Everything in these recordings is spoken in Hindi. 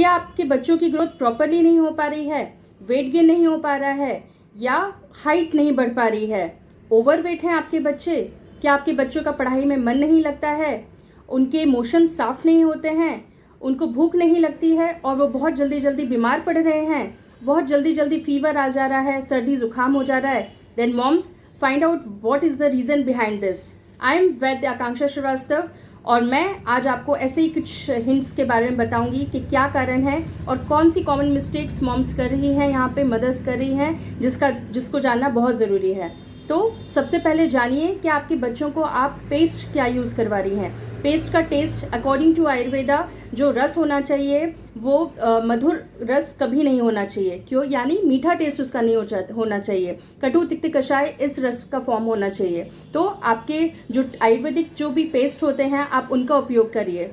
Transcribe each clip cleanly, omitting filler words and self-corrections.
क्या आपके बच्चों की ग्रोथ प्रॉपरली नहीं हो पा रही है, वेट गेन नहीं हो पा रहा है, या हाइट नहीं बढ़ पा रही है? ओवरवेट हैं आपके बच्चे? क्या आपके बच्चों का पढ़ाई में मन नहीं लगता है? उनके इमोशन साफ नहीं होते हैं? उनको भूख नहीं लगती है और वो बहुत जल्दी जल्दी बीमार पड़ रहे हैं? बहुत जल्दी जल्दी फीवर आ जा रहा है, सर्दी जुकाम हो जा रहा है? Then moms, find out what is the reason behind this. I am Vaidya Akanksha Srivastava और मैं आज आपको ऐसे ही कुछ हिंट्स के बारे में बताऊंगी कि क्या कारण है और कौन सी कॉमन मिस्टेक्स मॉम्स कर रही हैं, यहाँ पे मदर्स कर रही हैं, जिसको जानना बहुत ज़रूरी है। तो सबसे पहले जानिए कि आपके बच्चों को आप पेस्ट क्या यूज़ करवा रही हैं। पेस्ट का टेस्ट अकॉर्डिंग टू आयुर्वेदा जो रस होना चाहिए वो मधुर रस कभी नहीं होना चाहिए। क्यों? यानी मीठा टेस्ट उसका नहीं होना चाहिए। कटु तिक्त कषाय इस रस का फॉर्म होना चाहिए। तो आपके जो आयुर्वेदिक जो भी पेस्ट होते हैं आप उनका उपयोग करिए।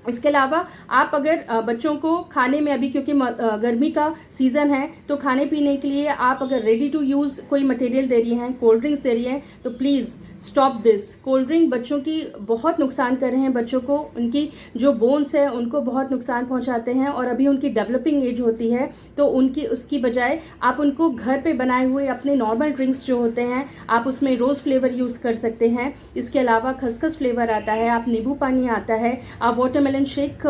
इसके अलावा आप अगर बच्चों को खाने में, अभी क्योंकि गर्मी का सीज़न है, तो खाने पीने के लिए आप अगर रेडी टू यूज़ कोई मटेरियल दे रही हैं, कोल्ड ड्रिंक्स दे रही हैं, तो please stop this. Cold drink बच्चों की बहुत नुकसान कर रहे हैं। बच्चों को उनकी जो बोन्स है उनको बहुत नुकसान पहुंचाते हैं और अभी उनकी डेवलपिंग एज होती है, तो उसकी बजाय आप उनको घर पे बनाए हुए अपने नॉर्मल ड्रिंक्स जो होते हैं आप उसमें रोज़ फ्लेवर यूज़ कर सकते हैं। इसके अलावा खसखस फ्लेवर आता है, आप नींबू पानी आता है, आप वाटरमेलन शेक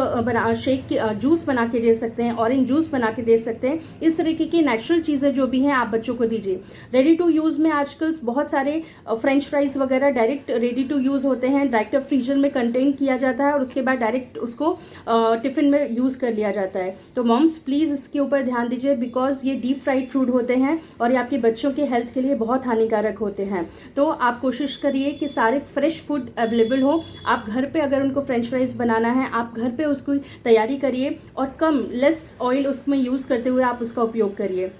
जूस बना के दे सकते हैं, ऑरेंज जूस बना के दे सकते हैं। इस तरीके की नेचुरल चीज़ें जो भी हैं आप बच्चों को दीजिए। रेडी टू यूज़ में आजकल बहुत सारे फ्रेंच फ्राइज वगैरह डायरेक्ट रेडी टू यूज़ होते हैं, डायरेक्ट फ्रीजर में कंटेन किया जाता है और उसके बाद डायरेक्ट उसको टिफ़िन में यूज़ कर लिया जाता है। तो मॉम्स प्लीज़ इसके ऊपर ध्यान दीजिए, बिकॉज ये डीप फ्राइड फूड होते हैं और ये आपके बच्चों के हेल्थ के लिए बहुत हानिकारक होते हैं। तो आप कोशिश करिए कि सारे फ्रेश फूड अवेलेबल हो। आप घर पे अगर उनको फ्रेंच फ्राइज बनाना है आप घर पे उसकी तैयारी करिए और लेस ऑयल उसमें यूज़ करते हुए आप उसका उपयोग करिए।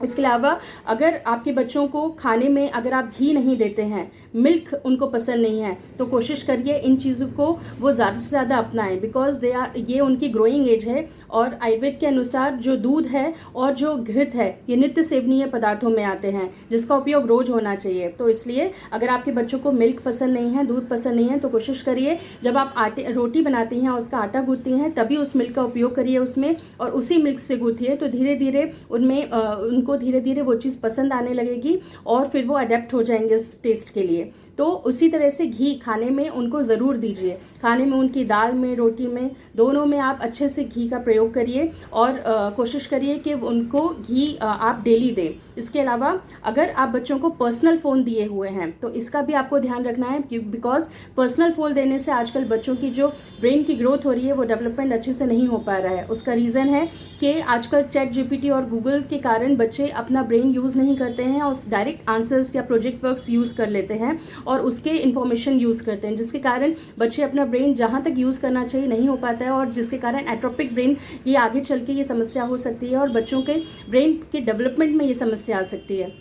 इसके अलावा अगर आपके बच्चों को खाने में अगर आप घी नहीं देते हैं, मिल्क उनको पसंद नहीं है, तो कोशिश करिए इन चीज़ों को वो ज़्यादा से ज़्यादा अपनाएं, बिकॉज ये उनकी ग्रोइंग एज है और आयुर्वेद के अनुसार जो दूध है और जो घृत है ये नित्य सेवनीय पदार्थों में आते हैं जिसका उपयोग रोज होना चाहिए। तो इसलिए अगर आपके बच्चों को मिल्क पसंद नहीं है, दूध पसंद नहीं है, तो कोशिश करिए जब आप रोटी बनाती हैं उसका आटा गूंथती हैं तभी उस मिल्क का उपयोग करिए उसमें, और उसी मिल्क से गूंथिए। तो धीरे धीरे उनको धीरे धीरे वो चीज़ पसंद आने लगेगी और फिर वो अडेप्ट हो जाएंगे उस टेस्ट के लिए। तो उसी तरह से घी खाने में उनको ज़रूर दीजिए। खाने में उनकी दाल में, रोटी में, दोनों में आप अच्छे से घी का प्रयोग करिए और कोशिश करिए कि उनको घी आप डेली दें। इसके अलावा अगर आप बच्चों को पर्सनल फ़ोन दिए हुए हैं तो इसका भी आपको ध्यान रखना है, बिकॉज पर्सनल फ़ोन देने से आजकल बच्चों की जो ब्रेन की ग्रोथ हो रही है वो डेवलपमेंट अच्छे से नहीं हो पा रहा है। उसका रीज़न है कि आजकल चैट जीपीटी और गूगल के कारण बच्चे अपना ब्रेन यूज़ नहीं करते हैं और डायरेक्ट आंसर्स या प्रोजेक्ट वर्क्स यूज़ कर लेते हैं और उसके इन्फॉर्मेशन यूज़ करते हैं, जिसके कारण बच्चे अपना ब्रेन जहाँ तक यूज़ करना चाहिए नहीं हो पाता है और जिसके कारण एट्रोपिक ब्रेन ये आगे चल के ये समस्या हो सकती है और बच्चों के ब्रेन के डेवलपमेंट में ये समस्या आ सकती है।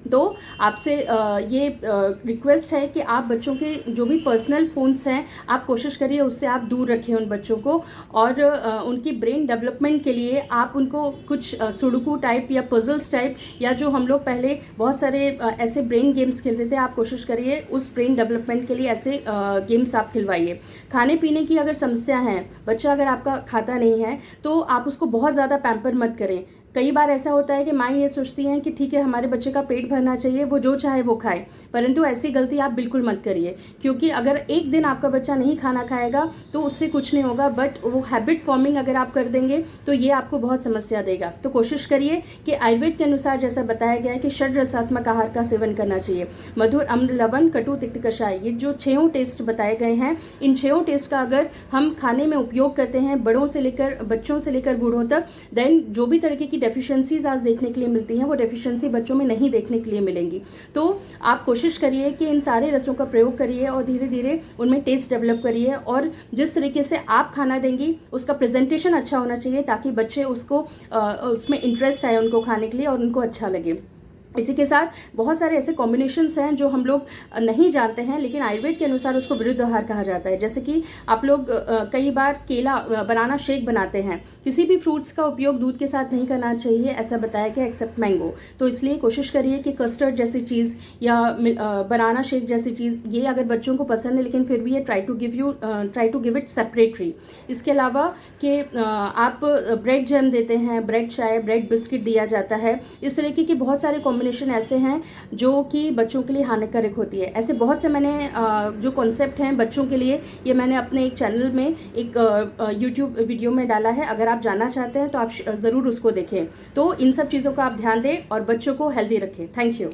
तो आपसे ये रिक्वेस्ट है कि आप बच्चों के जो भी पर्सनल फ़ोन्स हैं आप कोशिश करिए उससे आप दूर रखें उन बच्चों को, और उनकी ब्रेन डेवलपमेंट के लिए आप उनको कुछ सुडोकू टाइप या पजल्स टाइप या जो हम लोग पहले बहुत सारे ऐसे ब्रेन गेम्स खेलते थे, आप कोशिश करिए उस ब्रेन डेवलपमेंट के लिए ऐसे गेम्स आप खिलवाइए। खाने पीने की अगर समस्या है, बच्चा अगर आपका खाता नहीं है तो आप उसको बहुत ज़्यादा पैम्पर मत करें। कई बार ऐसा होता है कि माँ ये सोचती हैं कि ठीक है हमारे बच्चे का पेट भरना चाहिए, वो जो चाहे वो खाए, परंतु ऐसी गलती आप बिल्कुल मत करिए, क्योंकि अगर एक दिन आपका बच्चा नहीं खाना खाएगा तो उससे कुछ नहीं होगा, बट वो हैबिट फॉर्मिंग अगर आप कर देंगे तो ये आपको बहुत समस्या देगा। तो कोशिश करिए कि आयुर्वेद के अनुसार जैसा बताया गया है कि षड रसात्मक आहार का सेवन करना चाहिए। मधुर, अम्ल, लवण, कटु, तिक्त, कषाय, ये जो 6 टेस्ट बताए गए हैं, इन 6 टेस्ट का अगर हम खाने में उपयोग करते हैं बच्चों से लेकर बूढ़ों तक, देन जो भी तरीके की डेफिशिएंसीज आज देखने के लिए मिलती हैं वो डेफिशिएंसी बच्चों में नहीं देखने के लिए मिलेंगी। तो आप कोशिश करिए कि इन सारे रसों का प्रयोग करिए और धीरे धीरे उनमें टेस्ट डेवलप करिए, और जिस तरीके से आप खाना देंगी उसका प्रेजेंटेशन अच्छा होना चाहिए ताकि बच्चे उसमें इंटरेस्ट आए उनको खाने के लिए और उनको अच्छा लगे। इसी के साथ बहुत सारे ऐसे कॉम्बिनेशंस हैं जो हम लोग नहीं जानते हैं, लेकिन आयुर्वेद के अनुसार उसको विरुद्ध आहार कहा जाता है। जैसे कि आप लोग कई बार केला बनाना शेक बनाते हैं, किसी भी फ्रूट्स का उपयोग दूध के साथ नहीं करना चाहिए ऐसा बताया गया, एक्सेप्ट मैंगो। तो इसलिए कोशिश करिए कि कस्टर्ड जैसी चीज़ या बनाना शेक जैसी चीज़ ये अगर बच्चों को पसंद है, लेकिन फिर भी ये try to give it separately. इसके अलावा कि आप ब्रेड जैम देते हैं, ब्रेड चाय, ब्रेड बिस्किट दिया जाता है। इस तरीके के बहुत सारे कॉम्बिनेशन ऐसे हैं जो कि बच्चों के लिए हानिकारक होती है। ऐसे बहुत से मैंने जो कॉन्सेप्ट हैं बच्चों के लिए, ये मैंने अपने एक चैनल में एक यूट्यूब वीडियो में डाला है। अगर आप जानना चाहते हैं तो आप ज़रूर उसको देखें। तो इन सब चीज़ों का आप ध्यान दें और बच्चों को हेल्दी रखें। Thank you.